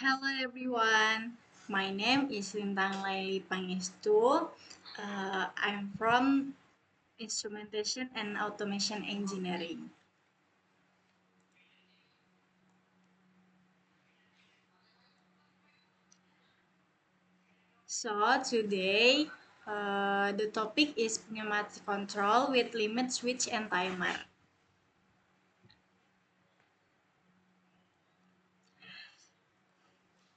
Hello everyone, my name is Lintang Laili Pangestu. I'm from Instrumentation and Automation Engineering. So today, the topic is pneumatic control with limit switch and timer.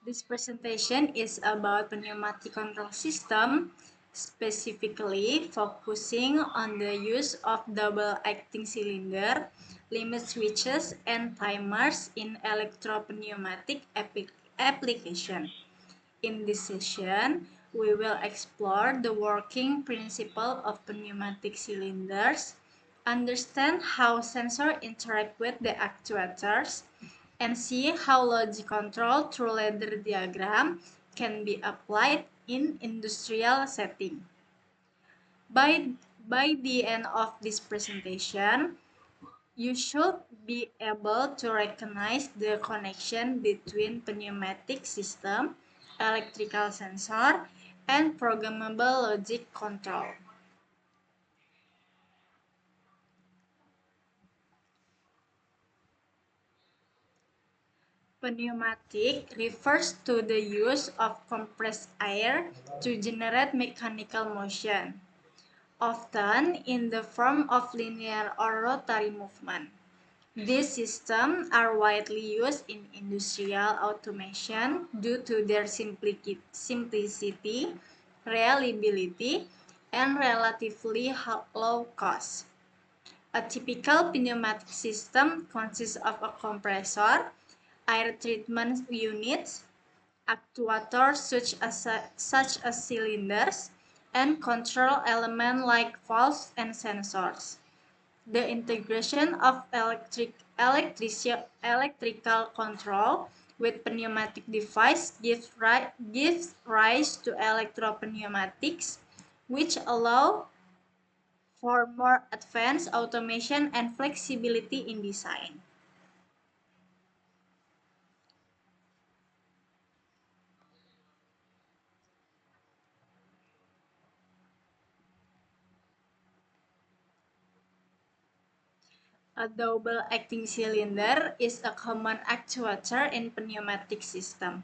This presentation is about pneumatic control system, specifically focusing on the use of double-acting cylinder, limit switches, and timers in electropneumatic application. In this session, we will explore the working principle of pneumatic cylinders, understand how sensors interact with the actuators, and see how logic control through ladder diagram can be applied in industrial setting. By, by the end of this presentation, you should be able to recognize the connection between pneumatic system, electrical sensor, and programmable logic control. Pneumatic refers to the use of compressed air to generate mechanical motion, often in the form of linear or rotary movement. These systems are widely used in industrial automation due to their simplicity, reliability, and relatively low cost. A typical pneumatic system consists of a compressor, air treatment units, actuators such as cylinders, and control elements like valves and sensors. The integration of electrical control with pneumatic device gives rise to electropneumatics, which allow for more advanced automation and flexibility in design. A double-acting cylinder is a common actuator in pneumatic system.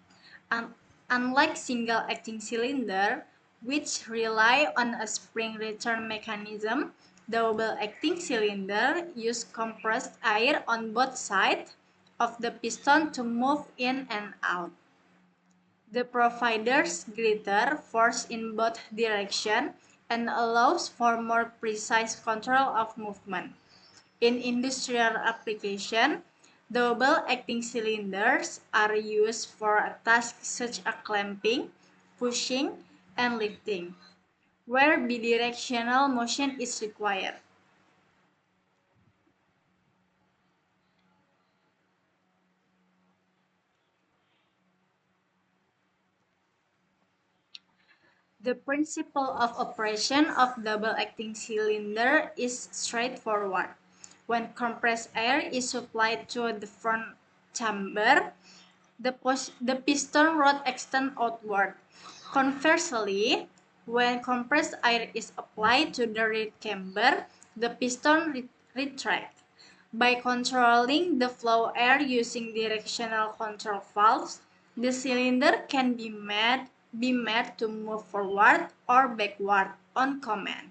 Unlike single-acting cylinder, which rely on a spring return mechanism, double-acting cylinder use compressed air on both sides of the piston to move in and out. The provides greater force in both directions and allows for more precise control of movement. In industrial application, double-acting cylinders are used for tasks such as clamping, pushing, and lifting, where bidirectional motion is required. The principle of operation of double-acting cylinder is straightforward. When compressed air is supplied to the front chamber, the piston rod extends outward. Conversely, when compressed air is applied to the rear chamber, the piston retracts. By controlling the flow air using directional control valves, the cylinder can be made to move forward or backward on command.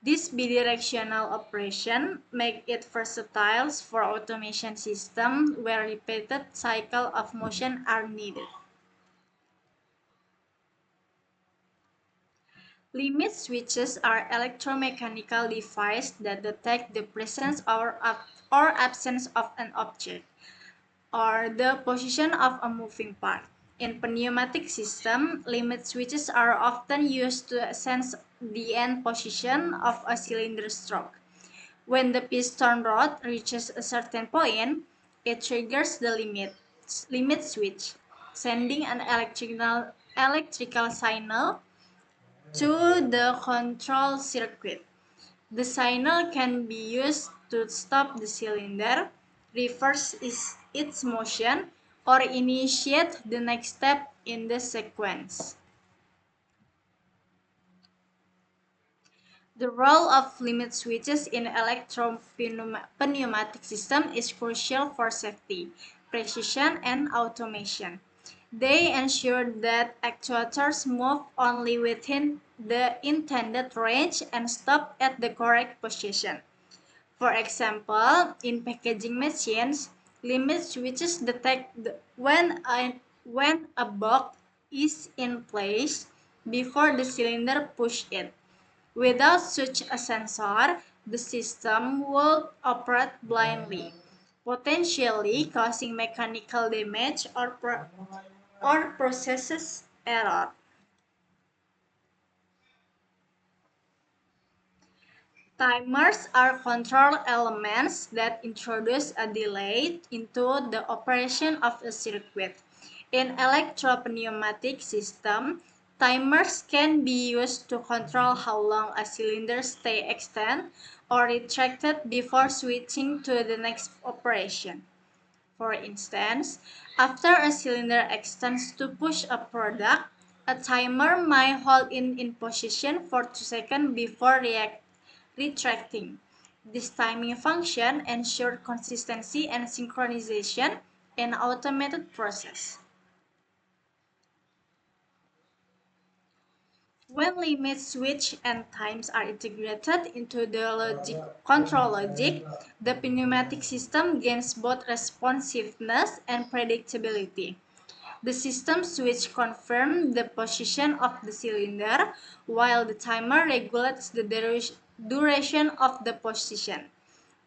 This bidirectional operation makes it versatile for automation systems where repeated cycles of motion are needed. Limit switches are electromechanical devices that detect the presence or absence of an object, or the position of a moving part. In pneumatic system, limit switches are often used to sense the end position of a cylinder stroke. When the piston rod reaches a certain point, it triggers the limit switch, sending an electrical signal to the control circuit. The signal can be used to stop the cylinder, reverse its motion, or initiate the next step in the sequence. The role of limit switches in electropneumatic system is crucial for safety, precision, and automation. They ensure that actuators move only within the intended range and stop at the correct position. For example, in packaging machines, limit switches detect when a box is in place before the cylinder push it. Without such a sensor, the system would operate blindly, potentially causing mechanical damage or processes error. Timers are control elements that introduce a delay into the operation of a circuit. In electropneumatic system, timers can be used to control how long a cylinder stays extended or retracted before switching to the next operation. For instance, after a cylinder extends to push a product, a timer might hold it in position for 2 seconds before retracting. This timing function ensures consistency and synchronization in an automated process. When limit switch and times are integrated into the control logic, the pneumatic system gains both responsiveness and predictability. The system switch confirms the position of the cylinder, while the timer regulates the duration of the position.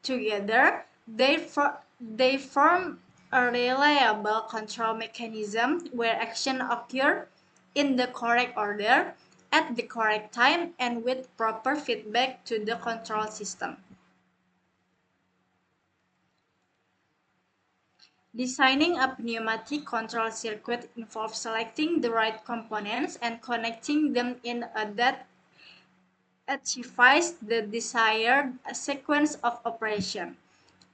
Together, they form a reliable control mechanism where action occurs in the correct order, at the correct time, and with proper feedback to the control system. Designing a pneumatic control circuit involves selecting the right components and connecting them in a that achieves the desired sequence of operation.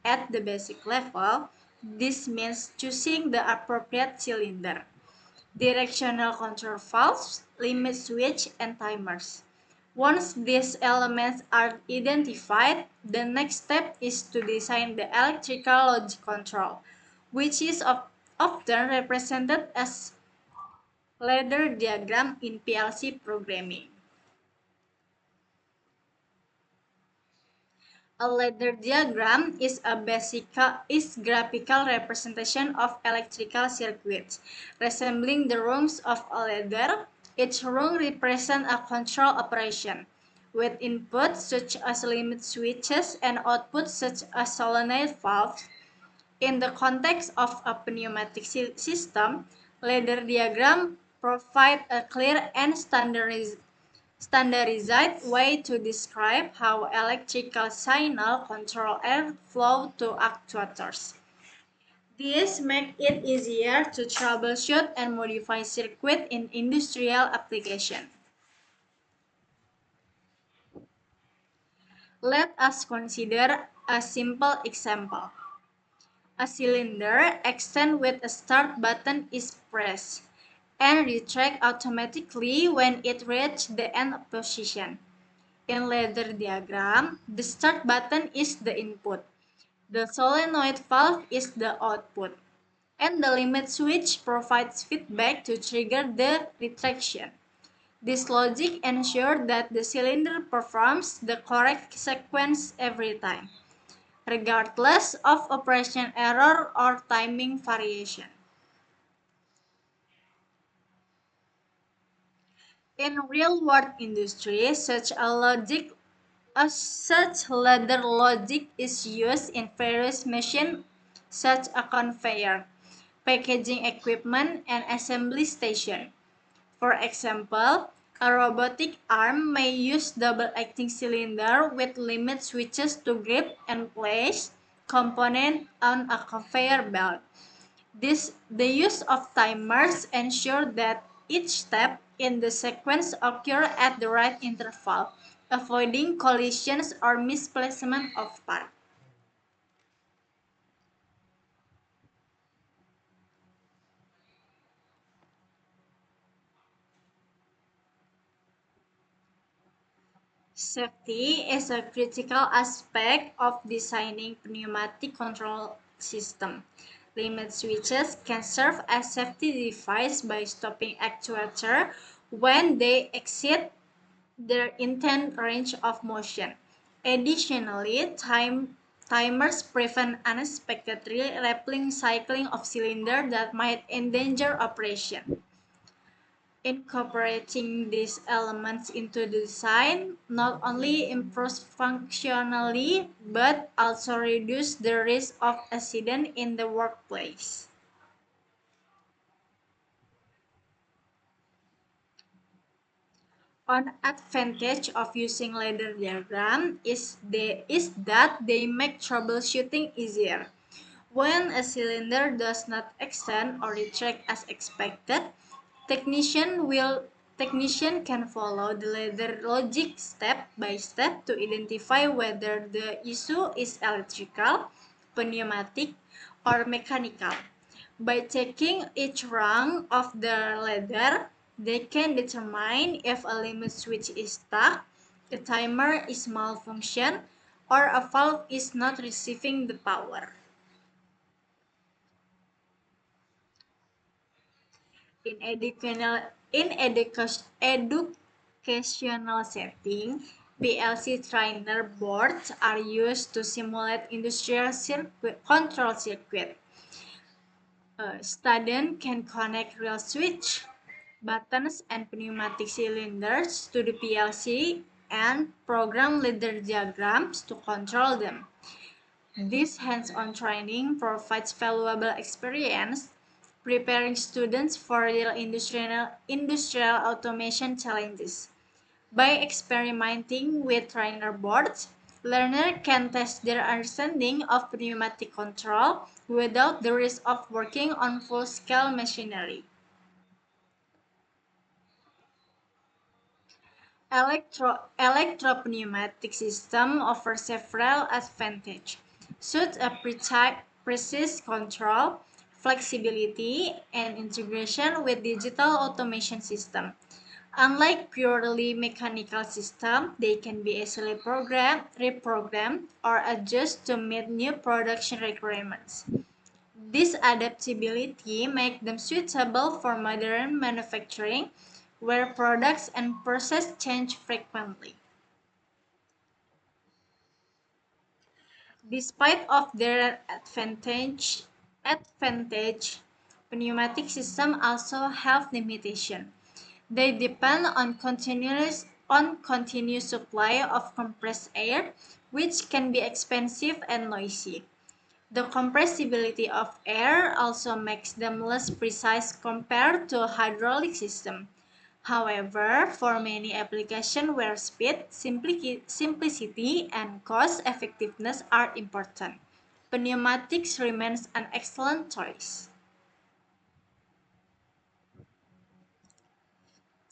At the basic level, this means choosing the appropriate cylinder, directional control valves, limit switch, and timers. Once these elements are identified, the next step is to design the electrical logic control, which is often represented as ladder diagram in PLC programming. A ladder diagram is a graphical representation of electrical circuits, resembling the rungs of a ladder. Each rung represents a control operation, with inputs such as limit switches and outputs such as solenoid valves. In the context of a pneumatic system, ladder diagram provide a clear and standardized way to describe how electrical signal control airflow to actuators. This makes it easier to troubleshoot and modify circuit in industrial application. Let us consider a simple example. A cylinder extends with a start button is pressed and retract automatically when it reaches the end position. In ladder diagram, the start button is the input, the solenoid valve is the output, and the limit switch provides feedback to trigger the retraction. This logic ensures that the cylinder performs the correct sequence every time, regardless of operation error or timing variation. In real-world industry, such ladder logic is used in various machines such as conveyor, packaging equipment, and assembly station. For example, a robotic arm may use double-acting cylinder with limit switches to grip and place component on a conveyor belt. The use of timers ensure that each step in the sequence occurs at the right interval, avoiding collisions or misplacement of parts. Safety is a critical aspect of designing pneumatic control system. Limit switches can serve as safety device by stopping actuator when they exceed their intended range of motion. Additionally, timers prevent unexpected rappelling cycling of cylinder that might endanger operation. Incorporating these elements into the design not only improves functionality but also reduces the risk of accident in the workplace. One advantage of using ladder diagram is that they make troubleshooting easier. When a cylinder does not extend or retract as expected, technician will technician can follow the ladder logic step by step to identify whether the issue is electrical, pneumatic, or mechanical. By checking each rung of the ladder, they can determine if a limit switch is stuck, a timer is malfunction, or a valve is not receiving the power. In educational setting, PLC trainer boards are used to simulate industrial control circuit. Students can connect real switch, buttons, and pneumatic cylinders to the PLC and program ladder diagrams to control them. This hands-on training provides valuable experience, preparing students for real industrial automation challenges. By experimenting with trainer boards, learners can test their understanding of pneumatic control without the risk of working on full-scale machinery. Electropneumatic system offers several advantages, such as precise control, flexibility, and integration with digital automation system. Unlike purely mechanical systems, they can be easily programmed, reprogrammed, or adjusted to meet new production requirements. This adaptability makes them suitable for modern manufacturing, where products and processes change frequently. Despite of their advantage, pneumatic systems also have limitations. They depend on continuous supply of compressed air, which can be expensive and noisy. The compressibility of air also makes them less precise compared to a hydraulic system. However, for many applications where speed, simplicity, and cost effectiveness are important, pneumatics remains an excellent choice.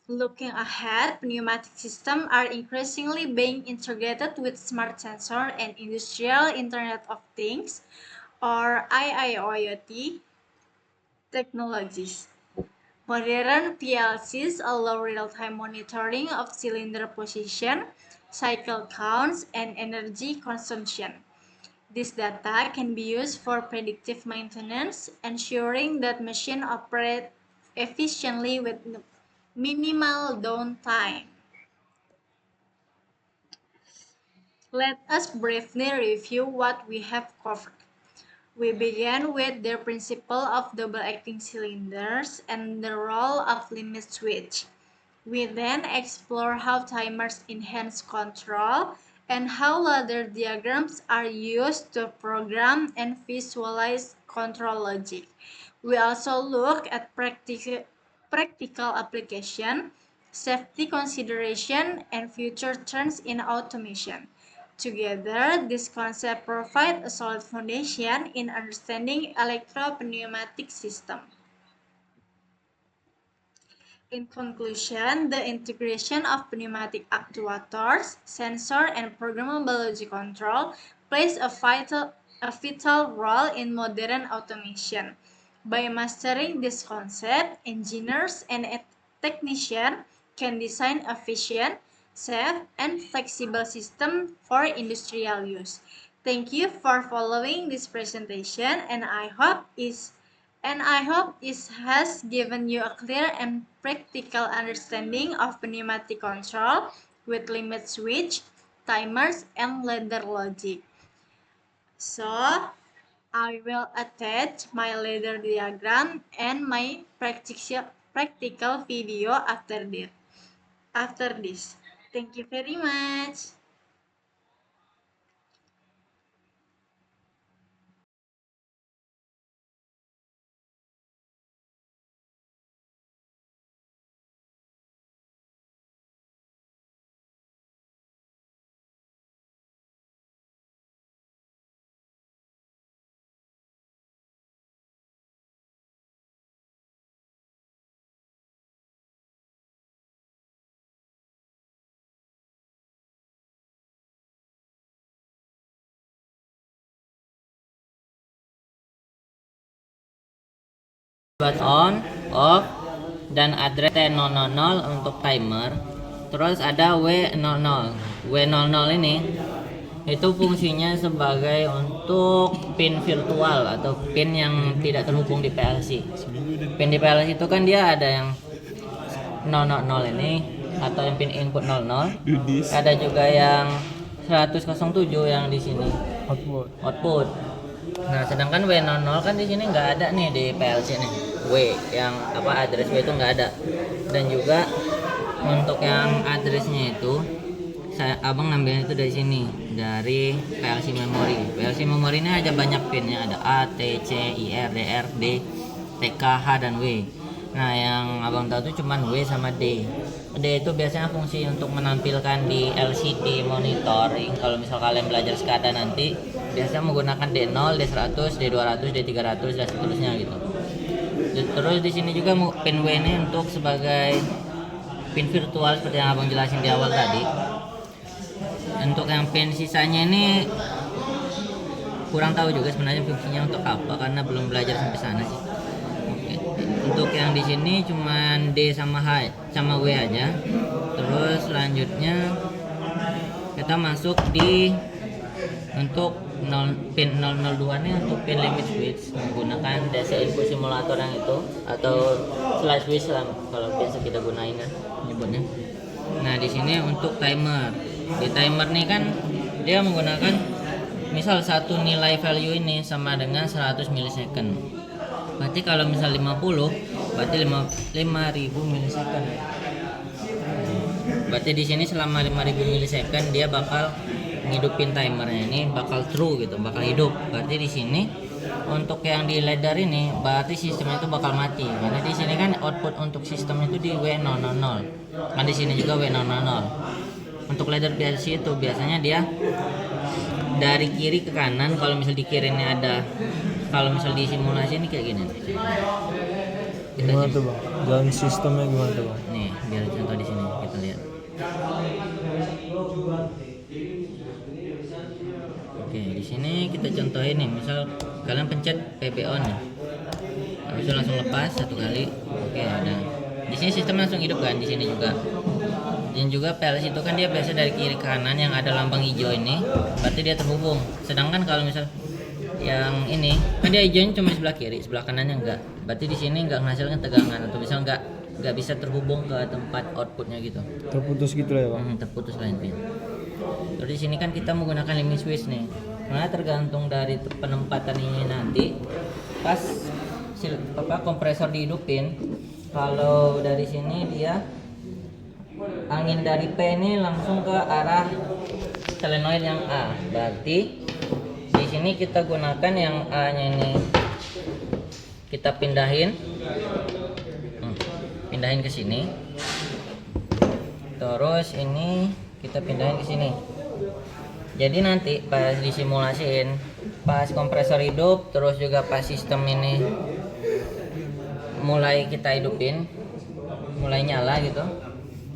Looking ahead, pneumatic systems are increasingly being integrated with smart sensor and industrial Internet of Things or IIoT technologies. Modern PLCs allow real-time monitoring of cylinder position, cycle counts, and energy consumption. This data can be used for predictive maintenance, ensuring that machines operate efficiently with minimal downtime. Let us briefly review what we have covered. We began with the principle of double-acting cylinders and the role of limit switch. We then explore how timers enhance control and how ladder diagrams are used to program and visualize control logic. We also look at practical application, safety consideration, and future trends in automation. Together, this concept provide a solid foundation in understanding electro-pneumatic system. In conclusion, the integration of pneumatic actuators, sensor, and programmable logic control plays a vital role in modern automation. By mastering this concept, engineers and technicians can design efficient, safe, and flexible system for industrial use. Thank you for following this presentation, and I hope it has given you a clear and practical understanding of pneumatic control with limit switch, timers, and ladder logic. So, I will attach my ladder diagram and my practical video after this. Thank you very much. Buat on, off, dan address T000 untuk timer. Terus ada W00. W00 ini itu fungsinya sebagai untuk pin virtual atau pin yang tidak terhubung di PLC. Pin di PLC itu kan dia ada yang 000 ini atau yang pin input 00. Ada juga yang 107 yang di sini output. Nah, sedangkan W00 kan di sini nggak ada nih di PLC nih. W yang address W itu nggak ada. Dan juga untuk yang addressnya itu abang ngambil itu dari sini, dari PLC memory. PLC memory ini ada banyak pinnya, ada A, T, C, I, R, D, R, D, T, K, H, dan W. Nah, yang abang tahu itu cuman W sama D. D itu biasanya fungsi untuk menampilkan di LCD monitoring. Kalau misal kalian belajar SCADA nanti biasanya menggunakan D0, D100, D200, D300 dan seterusnya gitu. Terus di sini juga pin W ini untuk sebagai pin virtual seperti yang abang jelasin di awal tadi. Untuk yang pin sisanya ini kurang tahu juga sebenarnya fungsinya untuk apa karena belum belajar sampai sana sih. Oke. Untuk yang di sini cuman D sama H sama W aja. Terus selanjutnya kita masuk di untuk pin 002 ini untuk pin limit switch menggunakan DC input simulator yang itu atau slide switch lah kalau biasa kita gunain kan nyebutnya. Nah, di sini untuk timer. Di timer nih kan dia menggunakan misal satu nilai value ini sama dengan 100 milisecond. Berarti kalau misal 50 berarti 5000 milisecond. Berarti di sini selama 5000 milisecond dia bakal ngidupin timernya, ini bakal true gitu, bakal hidup. Berarti di sini untuk yang di ladder ini berarti sistemnya itu bakal mati. Karena di sini kan output untuk sistem itu di W000. Kan di sini juga W00. Untuk ladder PLC itu biasanya dia dari kiri ke kanan. Kalau misal di kirinya ada, kalau misal di simulasi ini kayak gini. Gimana tuh bang? Jalan sistemnya gimana tuh bang? Nih, biar contoh di sini kita lihat. Oke, di sini kita contohin nih, misal kalian pencet PB on nih. Habis itu langsung lepas satu kali. Oke, ada. Di sini sistem langsung hidup kan, di sini juga. Dan juga PLC itu kan dia biasa dari kiri ke kanan yang ada lambang hijau ini, berarti dia terhubung. Sedangkan kalau misal yang ini kan dia hijaunya cuma sebelah kiri, sebelah kanannya enggak. Berarti di sini enggak menghasilkan tegangan atau misal enggak bisa terhubung ke tempat outputnya gitu. Terputus gitu lah ya bang? Terputus lah intinya. Terus di sini kan kita menggunakan limit switch nih. Nah, tergantung dari penempatan ini nanti pas kompresor dihidupin. Kalau dari sini dia angin dari P ini langsung ke arah solenoid yang A. Berarti di sini kita gunakan yang A-nya ini kita pindahin ke sini. Terus ini kita pindahin ke sini. Jadi nanti pas disimulasiin, pas kompresor hidup, terus juga pas sistem ini mulai kita hidupin, mulai nyala gitu,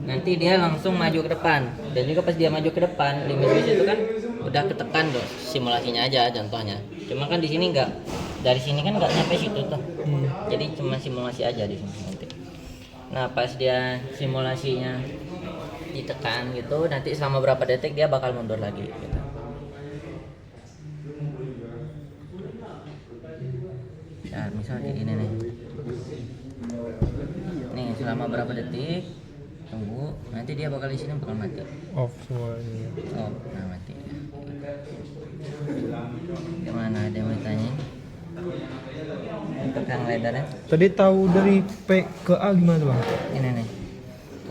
nanti dia langsung maju ke depan. Dan juga pas dia maju ke depan, limit switch itu kan udah ketekan tuh, simulasinya aja contohnya. Cuma kan di sini enggak, dari sini kan enggak nyampe situ tuh. Jadi cuma simulasi aja di sini nanti. Nah, pas dia simulasinya ditekan gitu, nanti selama berapa detik dia bakal mundur lagi gitu. Ya misal kayak gini nih, nih selama berapa detik tunggu, nanti dia bakal di sini bakal mati. Off semua ini. Oh, nah mati. Gimana, ada yang mau ditanya? Untuk yang leadernya Tadi tahu dari P ke A gimana bang? ini nih,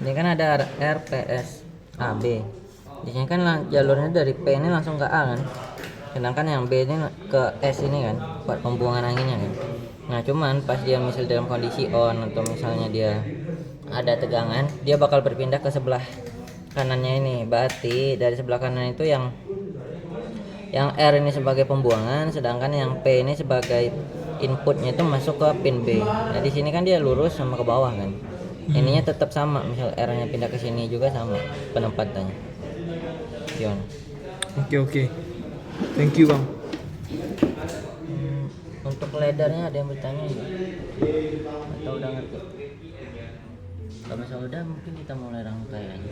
ini kan ada R, P, S, A, B. Di sini kan jalurnya dari P ini langsung ke A kan, sedangkan yang B ini ke S ini kan buat pembuangan anginnya kan. Nah cuman pas dia misal dalam kondisi on atau misalnya dia ada tegangan, dia bakal berpindah ke sebelah kanannya ini. Berarti dari sebelah kanan itu yang R ini sebagai pembuangan, sedangkan yang P ini sebagai inputnya itu masuk ke pin B. Nah di sini kan dia lurus sama ke bawah kan, ininya tetap sama, misal R-nya pindah ke sini juga sama penempatannya. Gimana? Oke. Thank you bang. Untuk leadernya ada yang bertanya nggak? Atau udah ngerti? Kalau misalnya udah, mungkin kita mulai rangkai aja.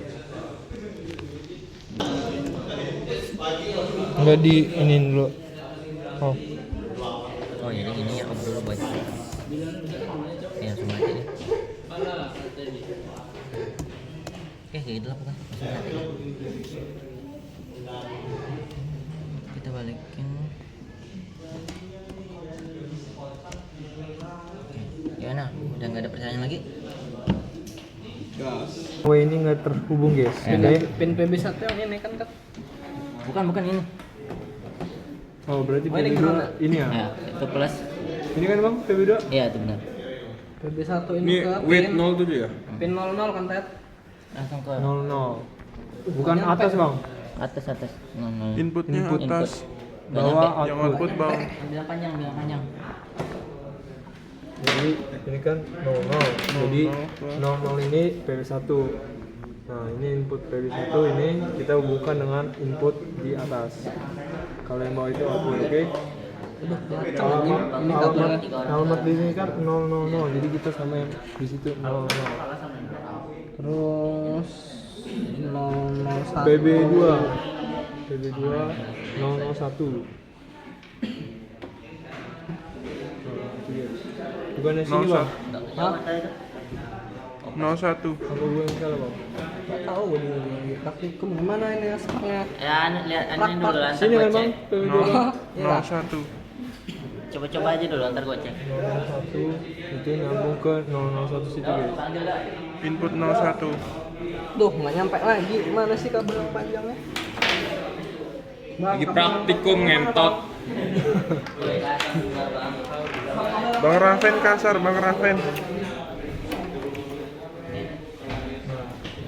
Enggak di ini dulu. Oh. Oh jadi ini ya off dulu boy. Ya langsung mati deh. Oke kayak gitu lah pokoknya, langsung mati deh. Kita balikin. Oke, gimana? Udah nggak ada pertanyaan lagi? W ini nggak terhubung guys. Pin PB1 yang ini kan Bukan ini. Oh berarti Oh, ini PB2 gimana? ini ya? Ya, itu plus. Ini kan bang PB2? Iya itu benar. PB1 ini Ini ke weight pin 07 ya? pin 00 kan Ted? Langsung ke 00. Bukan Nyampe. atas bang. atas. No. Inputnya Input. atas, Bawah yang output. output bawah. Bilang panjang. Jadi ini kan 00. Jadi 00 ini PB1. Nah ini input PB1 ini kita hubungkan dengan input di atas. Kalau yang bawah itu output, oke? Alamat di sini kan 000. Jadi kita sama yang di situ 00. Terus 001 PB2 001. Bukan yang sini bang? Hah? 01. Apa gue yang salah bang? Gak tahu gue di praktikum gimana ini aspeknya. Ya lihat ini dulu lah, ntar Sini gue kan bang? cek. PB2 Iya. 01. Coba aja dulu, ntar gue cek. 001 itu nyambung ke 001 situ guys. Panggil dah. Input 01. Duh, nggak nyampe lagi. Mana sih kabel panjangnya? Lagi praktikum ngentot. Bang Raven kasar, Bang Raven.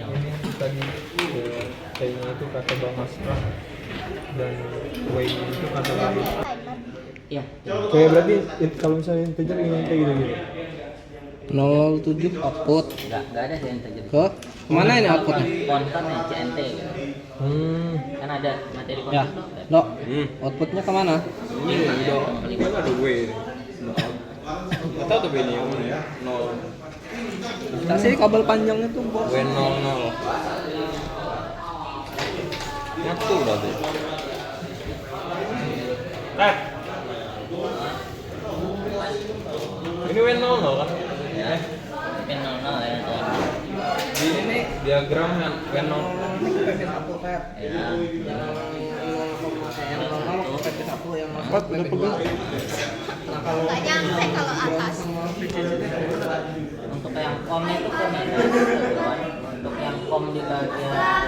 Ini tadi T-nya itu kata Bang Astra dan W-nya itu kata Bang Astra. Iya. Kayak berarti kalau misalnya integer ini kayak gitu. 07 output. Enggak ada sih yang terjadi. Ke mana ini outputnya? Konten nih CNT gitu. Kan ada materi Ya, konten. Dok. Outputnya kemana? Ini udah ada W. Atau tuh ini yang mana ya? 0 Kasih kabel panjangnya tuh, Bos. W00. Nyatu berarti. Ini W00 kan? Ya. Pin 00 ya. Di ini diagram yang W0. Ya. Empat udah pegang. Nggak nyampe kalau atas. Untuk yang komnya itu ke meter. Untuk yang kom di bagian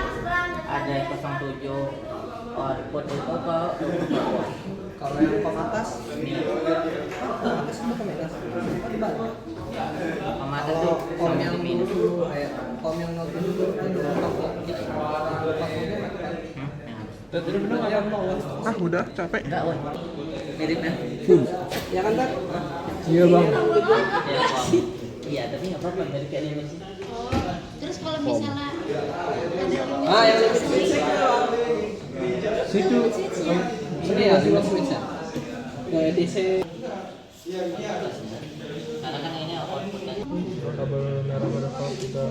ada 07 output itu ke Kalau yang kom atas itu kom atas. kom atas Kalau tuh kom yang minus. dulu kayak kom yang 07 itu Tadi bener nggak? Ah udah capek. Enggak, woy. Miripnya. ya kan Ted? Iya bang. Ya, kom. Iya, tapi nggak apa-apa dari kayak ini sih. Terus kalau misalnya Ah, yang lebih switch. Situ Ini ya, limit switch ya. Kayak DC. Karena kan ini outputnya. kabel merah pada kita